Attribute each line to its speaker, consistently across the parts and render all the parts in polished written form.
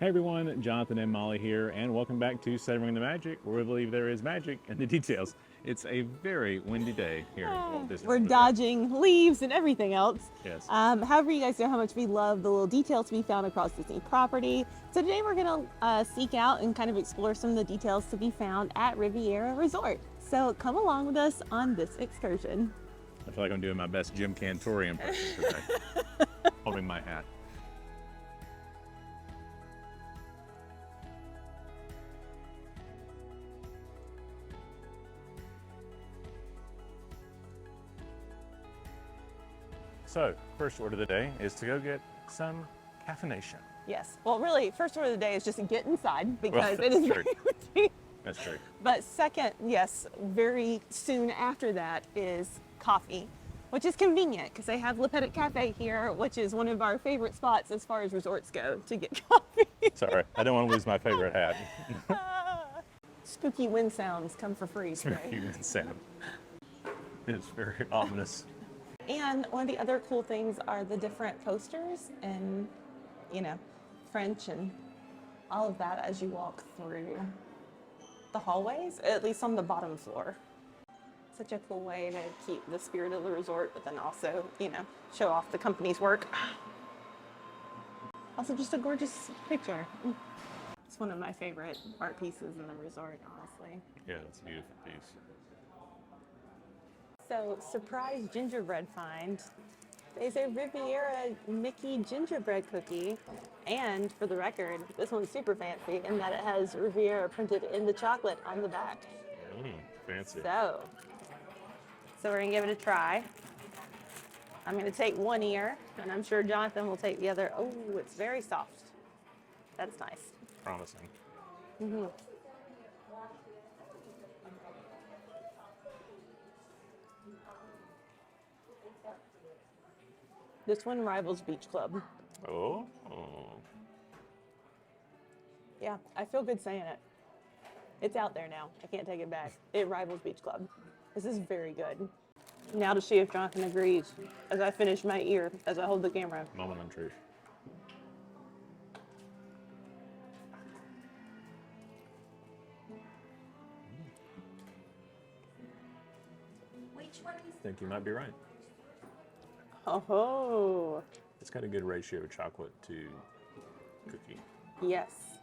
Speaker 1: Hey everyone, Jonathan and Molly here, and welcome back to Savoring the Magic, where we believe there is magic in the details. It's a very windy day here at Walt Disney
Speaker 2: We're
Speaker 1: World.
Speaker 2: dodging leaves and everything else.
Speaker 1: Yes.
Speaker 2: However, you guys know how much we love the little details to be found across Disney property. So today we're going to seek out and kind of explore some of the details to be found at Riviera Resort. So come along with us on this excursion.
Speaker 1: I feel like I'm doing my best Jim Cantori impression today, holding my hat. So, first order of the day is to go get some caffeination.
Speaker 2: Yes. Well, really, first order of the day is just to get inside because
Speaker 1: Well,
Speaker 2: it is
Speaker 1: true.
Speaker 2: very windy.
Speaker 1: That's true.
Speaker 2: But second, yes, very soon after that is coffee, which is convenient because they have Petit Cafe here, which is one of our favorite spots as far as resorts go to get coffee.
Speaker 1: Sorry, I don't want to lose my favorite hat.
Speaker 2: Spooky wind sounds come for free today.
Speaker 1: Human sound. It's very ominous.
Speaker 2: And one of the other cool things are the different posters and, French and all of that as you walk through the hallways, at least on the bottom floor. Such a cool way to keep the spirit of the resort, but then also, show off the company's work. Also just a gorgeous picture. It's one of my favorite art pieces in the resort, honestly.
Speaker 1: Yeah, it's a beautiful piece.
Speaker 2: So, surprise gingerbread find. There's a Riviera Mickey gingerbread cookie. And for the record, this one's super fancy in that it has Riviera printed in the chocolate on the back.
Speaker 1: Fancy.
Speaker 2: So we're gonna give it a try. I'm gonna take one ear, and I'm sure Jonathan will take the other. Oh, it's very soft. That's nice.
Speaker 1: Promising.
Speaker 2: Mm-hmm. This one rivals Beach Club.
Speaker 1: Oh.
Speaker 2: Yeah, I feel good saying it. It's out there now. I can't take it back. It rivals Beach Club. This is very good. Now to see if Jonathan agrees as I finish my ear, as I hold the camera.
Speaker 1: Moment of truth.
Speaker 3: Which one is?
Speaker 1: I think you might be right.
Speaker 2: Oh,
Speaker 1: It's got a good ratio of chocolate to cookie.
Speaker 2: yes.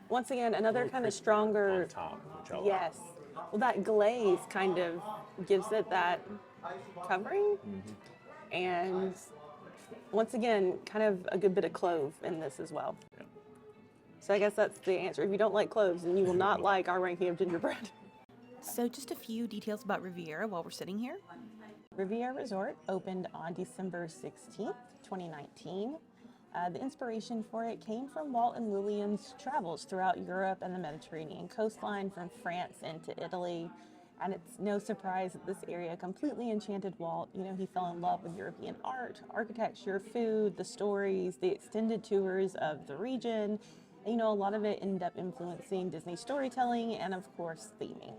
Speaker 2: Once again, another kind of stronger.
Speaker 1: On top, which I like.
Speaker 2: Yes. Well, that glaze kind of gives it that covering.
Speaker 1: Mm-hmm.
Speaker 2: And once again, kind of a good bit of clove in this as well.
Speaker 1: Yeah.
Speaker 2: So I guess that's the answer. If you don't like cloves, then you will not like our ranking of gingerbread.
Speaker 3: So just a few details about Riviera while we're sitting here.
Speaker 2: Riviera Resort opened on December 16th, 2019. The inspiration for it came from Walt and Lillian's travels throughout Europe and the Mediterranean coastline from France into Italy. And it's no surprise that this area completely enchanted Walt. He fell in love with European art, architecture, food, the stories, the extended tours of the region. And, a lot of it ended up influencing Disney storytelling and, of course, theming.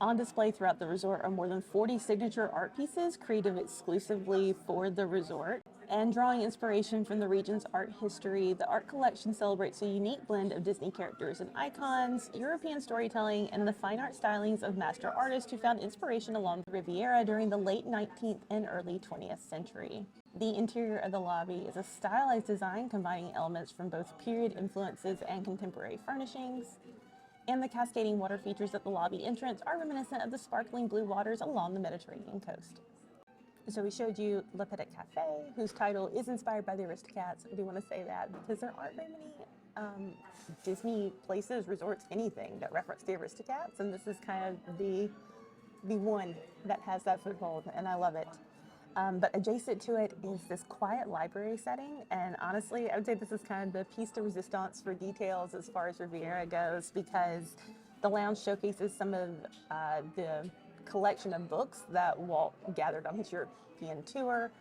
Speaker 2: On display throughout the resort are more than 40 signature art pieces created exclusively for the resort. And drawing inspiration from the region's art history, the art collection celebrates a unique blend of Disney characters and icons, European storytelling, and the fine art stylings of master artists who found inspiration along the Riviera during the late 19th and early 20th century. The interior of the lobby is a stylized design combining elements from both period influences and contemporary furnishings. And the cascading water features at the lobby entrance are reminiscent of the sparkling blue waters along the Mediterranean coast. So we showed you Le Petit Cafe, whose title is inspired by the Aristocats. I do want to say that because there aren't very many Disney places, resorts, anything that reference the Aristocats, and this is kind of the one that has that foothold, and I love it. But adjacent to it is this quiet library setting, and honestly, I would say this is kind of the piece de resistance for details as far as Riviera goes, because the lounge showcases some of the collection of books that Walt gathered on his European tour.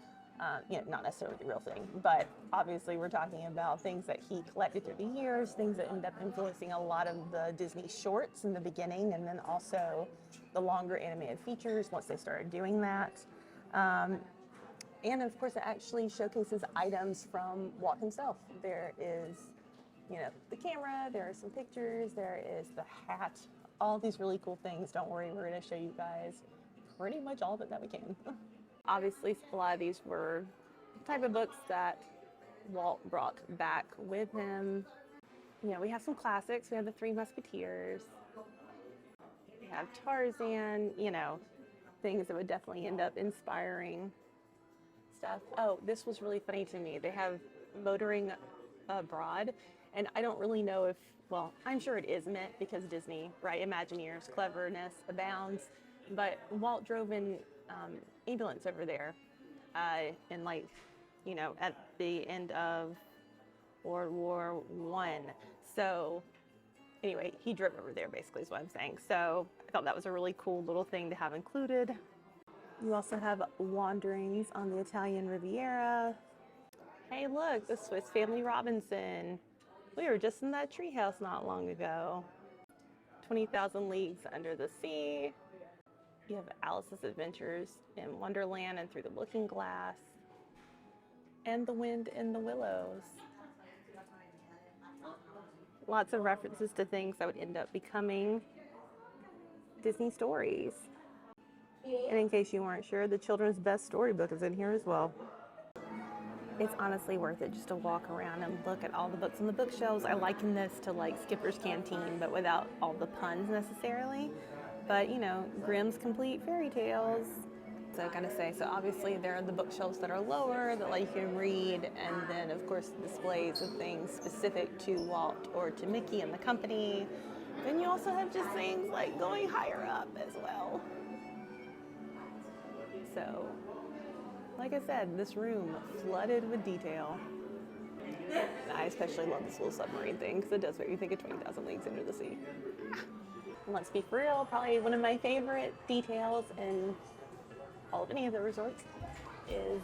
Speaker 2: Not necessarily the real thing, but obviously we're talking about things that he collected through the years, things that ended up influencing a lot of the Disney shorts in the beginning, and then also the longer animated features once they started doing that. And of course, it actually showcases items from Walt himself. There is, you know, the camera, there are some pictures, there is the hat, all these really cool things. Don't worry, we're going to show you guys pretty much all of it that we can. Obviously, a lot of these were the type of books that Walt brought back with him. You know, we have some classics. We have the Three Musketeers. We have Tarzan, you know, things that would definitely end up inspiring stuff. Oh, this was really funny to me. They have Motoring Abroad, and I don't really know if, well, I'm sure it is meant because Disney, right? Imagineers, cleverness abounds. But Walt drove an ambulance over there in, like, you know, at the end of World War I. So anyway, he drove over there basically is what I'm saying. So I thought that was a really cool little thing to have included. You also have wanderings on the Italian Riviera. Hey, look, the Swiss Family Robinson. We were just in that treehouse not long ago. 20,000 Leagues Under the Sea. You have Alice's Adventures in Wonderland and Through the Looking Glass. And The Wind in the Willows. Lots of references to things that would end up becoming Disney stories. And in case you weren't sure, the children's best storybook is in here as well. It's honestly worth it just to walk around and look at all the books on the bookshelves. I liken this to like Skipper's Canteen, but without all the puns necessarily. But, you know, Grimm's Complete Fairy Tales. So I gotta say, so obviously there are the bookshelves that are lower that you can read, and then of course displays of things specific to Walt or to Mickey and the company. Then you also have just things like going higher up as well. So, like I said, this room flooded with detail. I especially love this little submarine thing because it does make you think of 20,000 Leagues Under the Sea. Let's be for real, probably one of my favorite details in all of any of the resorts is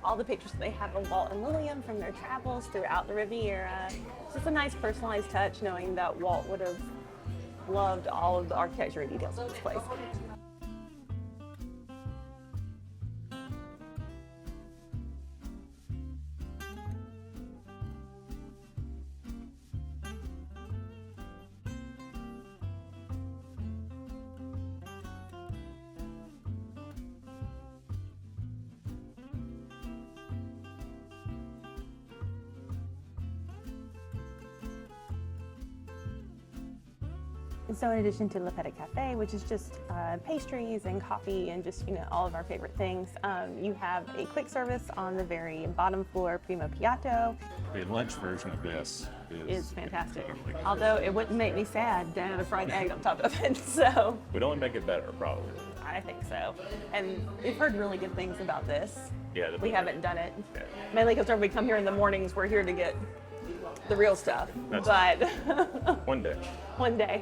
Speaker 2: all the pictures that they have of Walt and Lillian from their travels throughout the Riviera. It's just a nice personalized touch knowing that Walt would have loved all of the architecture and details of this place. So in addition to Le Petit Cafe, which is just pastries and coffee and just, you know, all of our favorite things, you have a quick service on the very bottom floor, Primo Piatto.
Speaker 1: The lunch version of this
Speaker 2: is fantastic. Although it wouldn't make me sad to have a fried egg on top of it, so.
Speaker 1: We'd only make it better, probably.
Speaker 2: I think so. And we've heard really good things about this.
Speaker 1: Yeah.
Speaker 2: We haven't done it.
Speaker 1: Yeah.
Speaker 2: Mainly because when we come here in the mornings, we're here to get the real stuff. But
Speaker 1: one day.
Speaker 2: One day.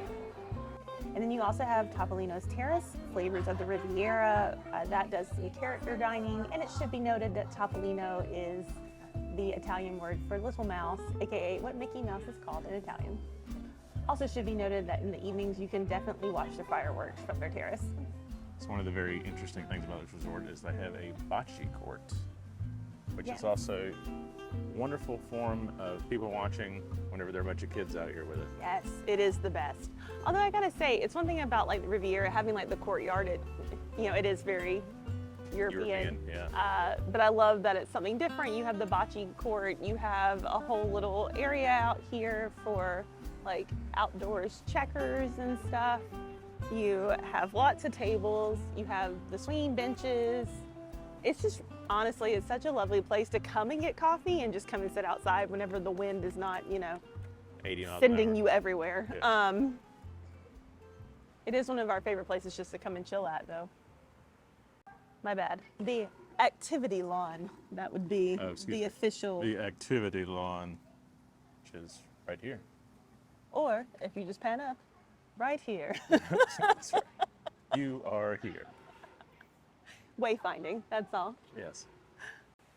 Speaker 2: And then you also have Topolino's Terrace, Flavors of the Riviera. That does some character dining. And it should be noted that Topolino is the Italian word for little mouse, aka what Mickey Mouse is called in Italian. Also should be noted that in the evenings you can definitely watch the fireworks from their terrace.
Speaker 1: So one of the very interesting things about this resort is they have a bocce court, which is also a wonderful form of people watching whenever there are a bunch of kids out here with it.
Speaker 2: Yes, it is the best. Although I gotta say, it's one thing about like the Riviera having like the courtyard. It is very European.
Speaker 1: Yeah.
Speaker 2: But I love that it's something different. You have the bocce court. You have a whole little area out here for like outdoors checkers and stuff. You have lots of tables. You have the swing benches. It's just, honestly, it's such a lovely place to come and get coffee and just come and sit outside whenever the wind is not, you know, sending you everywhere.
Speaker 1: Yeah.
Speaker 2: It is one of our favorite places just to come and chill at, though. My bad. The activity lawn, that would be the official.
Speaker 1: The activity lawn, which is right here.
Speaker 2: Or, if you just pan up, right here.
Speaker 1: That's right. You are here.
Speaker 2: Wayfinding, that's all.
Speaker 1: Yes.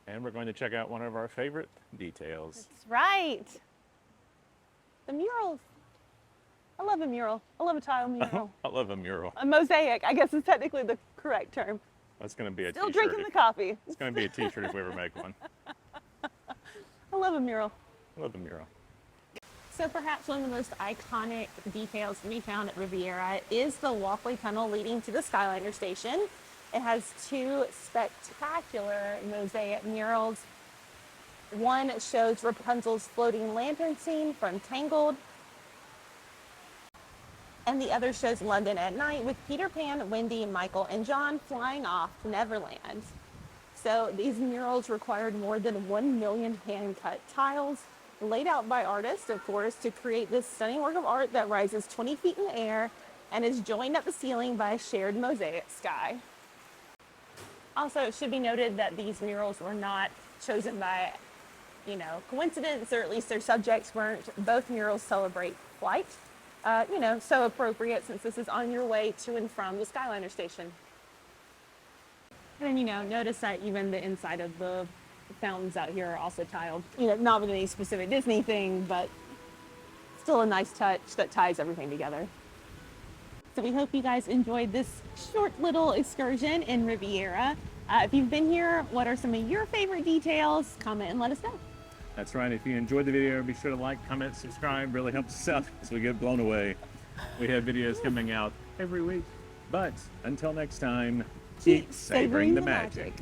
Speaker 1: And we're going to check out one of our favorite details.
Speaker 2: That's right. The murals. I love a mural. I love a tile mural.
Speaker 1: I love a mural.
Speaker 2: A mosaic, I guess is technically the correct term.
Speaker 1: That's going to be a
Speaker 2: Still
Speaker 1: t-shirt.
Speaker 2: drinking the coffee.
Speaker 1: It's going to be a t-shirt if we ever make one.
Speaker 2: I love a mural.
Speaker 1: I love the mural.
Speaker 2: So perhaps one of the most iconic details to be found at Riviera is the walkway tunnel leading to the Skyliner station. It has two spectacular mosaic murals. One shows Rapunzel's floating lantern scene from Tangled, and the other shows London at night with Peter Pan, Wendy, Michael, and John flying off to Neverland. So these murals required more than 1 million hand-cut tiles, laid out by artists, of course, to create this stunning work of art that rises 20 feet in the air and is joined at the ceiling by a shared mosaic sky. Also, it should be noted that these murals were not chosen by, coincidence, or at least their subjects weren't. Both murals celebrate flight, so appropriate since this is on your way to and from the Skyliner station. And then, notice that even the inside of the fountains out here are also tiled. Not with any specific Disney thing, but still a nice touch that ties everything together. So we hope you guys enjoyed this short little excursion in Riviera. If you've been here, what are some of your favorite details? Comment and let us know.
Speaker 1: That's right. If you enjoyed the video, be sure to like, comment, subscribe. Really helps us out as we get blown away. We have videos coming out every week. But until next time, keep savoring the magic.